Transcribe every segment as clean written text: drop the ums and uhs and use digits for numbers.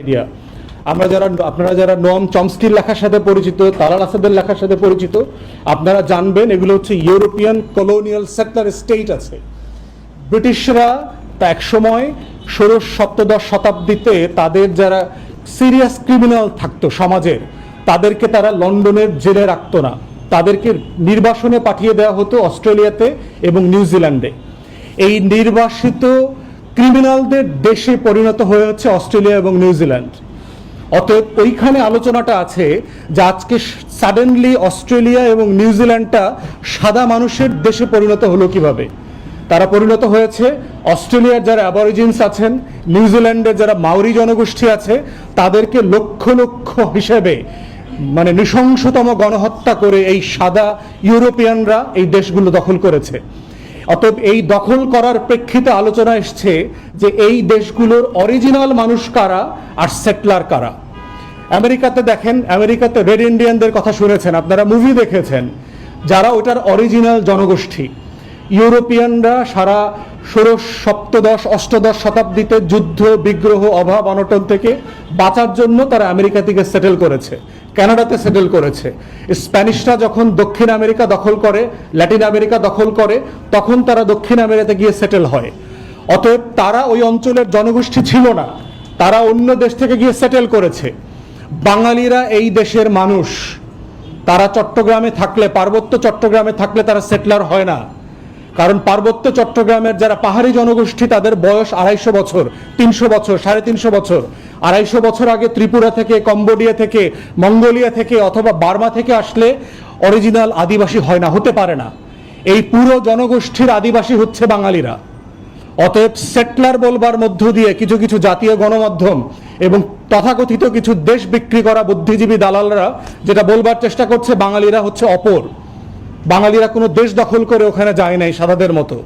Idea. আপনারা যারা Noam চমস্কির লেখার সাথে পরিচিত, তালাল আসাদের লেখার সাথে পরিচিত, আপনারা জানবেন এগুলো হচ্ছে ইউরোপিয়ান কলোনিয়াল সেটলার স্টেট আছে। ব্রিটিশরা তা একসময় ষোড়শ সপ্তদশ শতাব্দীতে তাদের যারা সিরিয়াস ক্রিমিনাল থাকতো সমাজের, তাদেরকে তারা লন্ডনের জেলে রাখতো না, তাদেরকে নির্বাসনে পাঠিয়ে দেওয়া হতো অস্ট্রেলিয়াতে এবং নিউজিল্যান্ডে। এই নির্বাসিত ক্রিমিনালদের দেশে পরিণত হয়ে হচ্ছে অস্ট্রেলিয়া এবং নিউজিল্যান্ড। অতএব ওইখানে আলোচনাটা আছে যে আজকে সাডেনলি অস্ট্রেলিয়া এবং নিউজিল্যান্ডটা সাদা মানুষের দেশে পরিণত হলো কিভাবে। তারা পরিণত হয়েছে অস্ট্রেলিয়ার যারা অ্যাবরিজিনস আছেন, নিউজিল্যান্ডের যারা মাওরি জনগোষ্ঠী আছে, তাদেরকে লক্ষ লক্ষ হিসেবে মানে নৃশংসতম গণহত্যা করে এই সাদা ইউরোপিয়ানরা এই দেশগুলো দখল করেছে। অতএব এই দখল করার প্রেক্ষিতে আলোচনা এসছে যে এই দেশগুলোর অরিজিনাল মানুষ কারা আর সেটলার কারা। আমেরিকাতে দেখেন, আমেরিকাতে রেড ইন্ডিয়ানদের কথা শুনেছেন, আপনারা মুভি দেখেছেন, যারা ওটার অরিজিনাল জনগোষ্ঠী। ইউরোপিয়ানরা সারা ষোড়শ সপ্তদশ অষ্টদশ শতাব্দীতে যুদ্ধ বিগ্রহ অভাব অনটন থেকে বাঁচার জন্য তারা আমেরিকা থেকে সেটেল করেছে, কানাডাতে সেটেল করেছে। স্প্যানিশরা যখন দক্ষিণ আমেরিকা দখল করে, ল্যাটিন আমেরিকা দখল করে, তখন তারা দক্ষিণ আমেরিকাতে গিয়ে সেটেল হয়। অতএব তারা ওই অঞ্চলের জনগোষ্ঠী ছিল না, তারা অন্য দেশ থেকে গিয়ে সেটেল করেছে। বাঙালিরা এই দেশের মানুষ, তারা চট্টগ্রামে থাকলে, পার্বত্য চট্টগ্রামে থাকলে তারা সেটলার হয় না। কারণ পার্বত্য চট্টগ্রামের যারা পাহাড়ি জনগোষ্ঠী, তাদের বয়স 250 বছর, 300 বছর, 350 বছর। 250 বছর আগে ত্রিপুরা থেকে, কম্বোডিয়া থেকে, মঙ্গোলিয়া থেকে অথবা বার্মা থেকে আসলে অরিজিনাল আদিবাসী হয় না, হতে পারে না। এই পুরো জনগোষ্ঠীর আদিবাসী হচ্ছে বাঙালিরা। অতএব সেটলার বলবার মধ্য দিয়ে কিছু কিছু জাতীয় গণমাধ্যম এবং তথাকথিত কিছু দেশ বিক্রি করা বুদ্ধিজীবী দালালরা যেটা বলবার চেষ্টা করছে, বাঙালিরা হচ্ছে অপর, বাঙালিরা কোনো দেশ দখল করে ওখানে যায় নাই সাদাদের মতো।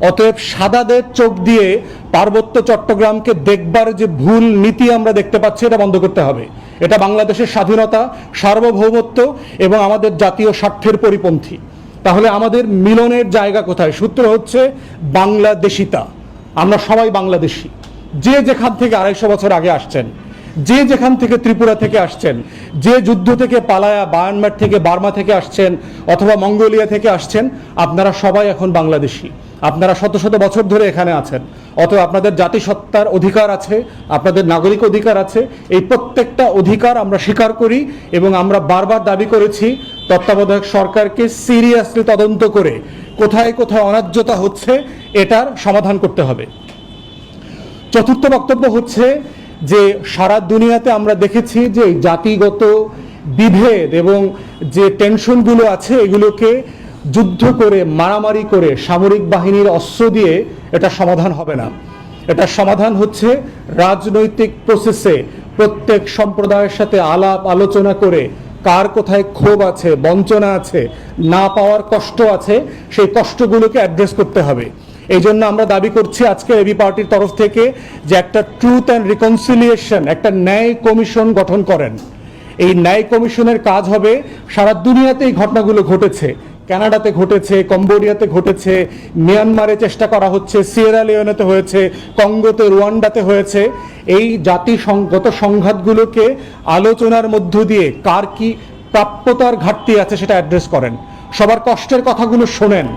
অতএব সাদাদের চোখ দিয়ে পার্বত্য চট্টগ্রামকে দেখবার যে ভুল নীতি আমরা দেখতে পাচ্ছি, এটা বন্ধ করতে হবে। এটা বাংলাদেশের স্বাধীনতা, সার্বভৌমত্ব এবং আমাদের জাতীয় স্বার্থের পরিপন্থী। তাহলে আমাদের মিলনের জায়গা কোথায়? সূত্র হচ্ছে বাংলাদেশিতা। আমরা সবাই বাংলাদেশি। যে যেখান থেকে 250 বছর আগে আসছেন, যে যেখান থেকে ত্রিপুরা থেকে আসছেন, যে যুদ্ধ থেকে পালায়া বায়ানমার থেকে, বার্মা থেকে আসছেন অথবা মঙ্গোলিয়া থেকে আসছেন, আপনারা সবাই এখন বাংলাদেশি। আপনারা শত শত বছর ধরে এখানে আছেন। অতএব আপনাদের জাতিসত্তার অধিকার আছে, আপনাদের নাগরিক অধিকার আছে। এই প্রত্যেকটা অধিকার আমরা স্বীকার করি এবং আমরা বারবার দাবি করেছি তত্ত্বাবধায়ক সরকারকে সিরিয়াসলি তদন্ত করে কোথায় কোথায় অন্যায্যতা হচ্ছে এটার সমাধান করতে হবে। চতুর্থ বক্তব্য হচ্ছে যে সারা দুনিয়াতে আমরা দেখেছি যে জাতিগত বিভেদ এবং যে টেনশনগুলো আছে, এগুলোকে যুদ্ধ করে, মারামারি করে, সামরিক বাহিনীর অস্ত্র দিয়ে এটা সমাধান হবে না। এটা সমাধান হচ্ছে রাজনৈতিক প্রসেসে প্রত্যেক সম্প্রদায়ের সাথে আলাপ আলোচনা করে কার কোথায় ক্ষোভ আছে, বঞ্চনা আছে, না পাওয়ার কষ্ট আছে, সেই কষ্টগুলোকে অ্যাড্রেস করতে হবে। এই জন্য আমরা দাবি করছি আজকে এবি পার্টির তরফ থেকে যে একটা ট্রুথ অ্যান্ড রিকনসিলিয়েশন, একটা ন্যায় কমিশন গঠন করেন। এই ন্যায় কমিশনের কাজ হবে, সারা দুনিয়াতে এই ঘটনাগুলো ঘটেছে, কানাডাতে ঘটেছে, কম্বোডিয়াতে ঘটেছে, মিয়ানমারে চেষ্টা করা হচ্ছে, সিয়েরা লিওনেতে হয়েছে, কঙ্গোতে, রুয়ান্ডাতে হয়েছে। এই জাতিগত সংঘাতগুলোকে আলোচনার মধ্য দিয়ে কার কি প্রাপ্যতার ঘাটতি আছে সেটা অ্যাড্রেস করেন। সবার কষ্টের কথাগুলো শোনেন।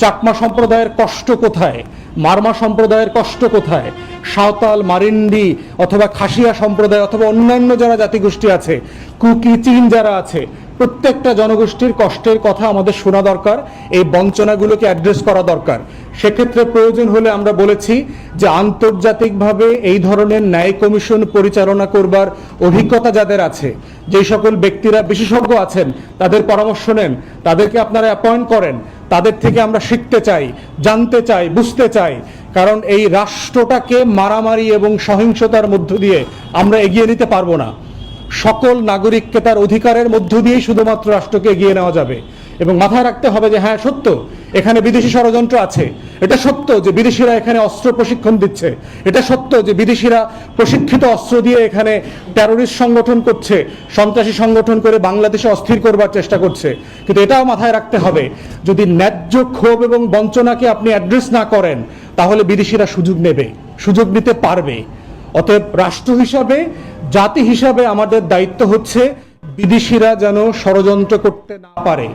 চাকমা সম্প্রদায়ের কষ্ট কোথায়, মারমা সম্প্রদায়ের কষ্ট কোথায়, সাঁওতাল, মারিন্ডি অথবা খাসিয়া সম্প্রদায় অথবা অন্যান্য যারা জাতিগোষ্ঠী আছে, কুকি, চীন যারা আছে, প্রত্যেকটা জনগোষ্ঠীর কষ্টের কথা আমাদের শোনা দরকার। এই বঞ্চনাগুলোকে অ্যাড্রেস করা দরকার। সেক্ষেত্রে প্রয়োজন হলে আমরা বলেছি যে আন্তর্জাতিকভাবে এই ধরনের ন্যায় কমিশন পরিচালনা করবার অভিজ্ঞতা যাদের আছে, যেই সকল ব্যক্তিরা বিশেষজ্ঞ আছেন, তাদের পরামর্শ নেন, তাদেরকে আপনারা অ্যাপয়েন্ট করেন। তাদের থেকে আমরা শিখতে চাই, জানতে চাই, বুঝতে চাই। কারণ এই রাষ্ট্রটাকে মারামারি এবং সহিংসতার মধ্য দিয়ে আমরা এগিয়ে নিতে পারবো না। সকল নাগরিককে তার অধিকারের মধ্য দিয়েই শুধুমাত্র রাষ্ট্রকে এগিয়ে নেওয়া যাবে। এবং মাথায় রাখতে হবে যে হ্যাঁ, সত্য এখানে বিদেশি ষড়যন্ত্র আছে, এটা সত্য যে বিদেশিরা এখানে অস্ত্র প্রশিক্ষণ দিচ্ছে, এটা সত্য যে বিদেশিরা প্রশিক্ষিত অস্ত্র দিয়ে এখানে টেরোরিস্ট সংগঠন করছে, সন্ত্রাসী সংগঠন করে বাংলাদেশে অস্থির করবার চেষ্টা করছে। কিন্তু এটাও মাথায় রাখতে হবে, যদি ন্যায্য ক্ষোভ এবং বঞ্চনাকে আপনি অ্যাড্রেস না করেন, তাহলে বিদেশিরা সুযোগ নেবে, সুযোগ নিতে পারবে। অতএব রাষ্ট্র হিসাবে, জাতি হিসাবে আমাদের দায়িত্ব হচ্ছে বিদেশিরা যেন ষড়যন্ত্র করতে না পারে,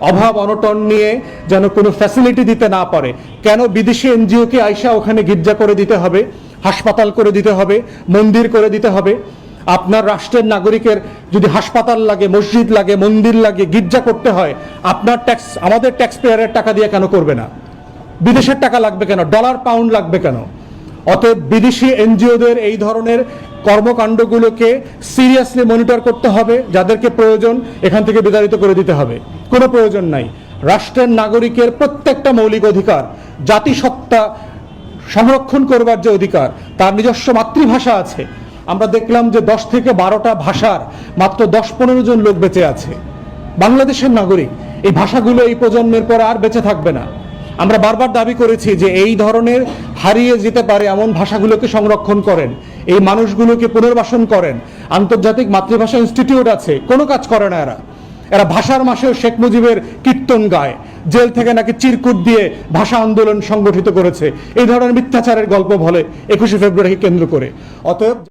অভাব অনটন নিয়ে যেন কোনো ফ্যাসিলিটি দিতে না পারে। কেন বিদেশি এনজিওকে আইসা ওখানে গির্জা করে দিতে হবে, হাসপাতাল করে দিতে হবে, মন্দির করে দিতে হবে? আপনার রাষ্ট্রের নাগরিকের যদি হাসপাতাল লাগে, মসজিদ লাগে, মন্দির লাগে, গির্জা করতে হয়, আপনার ট্যাক্স, আমাদের ট্যাক্স পেয়ারের টাকা দিয়ে কেন করবে না? বিদেশের টাকা লাগবে কেন? ডলার পাউন্ড লাগবে কেন? অতএব বিদেশি এনজিওদের এই ধরনের কর্মকাণ্ডগুলোকে সিরিয়াসলি মনিটর করতে হবে। যাদেরকে প্রয়োজন এখান থেকে বিতাড়িত করে দিতে হবে। কোনো প্রয়োজন নাই। রাষ্ট্রের নাগরিকের প্রত্যেকটা মৌলিক অধিকার, জাতিসত্তা সংরক্ষণ করবার যে অধিকার, তার নিজস্ব মাতৃভাষা আছে। আমরা দেখলাম যে 10 থেকে 12টা ভাষার মাত্র 10-15 জন লোক বেঁচে আছে, বাংলাদেশের নাগরিক। এই ভাষাগুলো এই প্রজন্মের পর আর বেঁচে থাকবে না। আমরা বারবার দাবি করেছি যে এই ধরনের হারিয়ে যেতে পারে এমন ভাষাগুলোকে সংরক্ষণ করেন, এই মানুষগুলোকে পুনর্বাসন করেন। আন্তর্জাতিক মাতৃভাষা ইনস্টিটিউট আছে, কোনো কাজ করে না এরা। এরা ভাষার মাসেও শেখ মুজিবের কীর্তন গায়, জেল থেকে নাকি চিরকুট দিয়ে ভাষা আন্দোলন সংগঠিত করেছে, এই ধরনের মিথ্যাচারের গল্প বলে 21শে ফেব্রুয়ারিকে কেন্দ্র করে। অতএব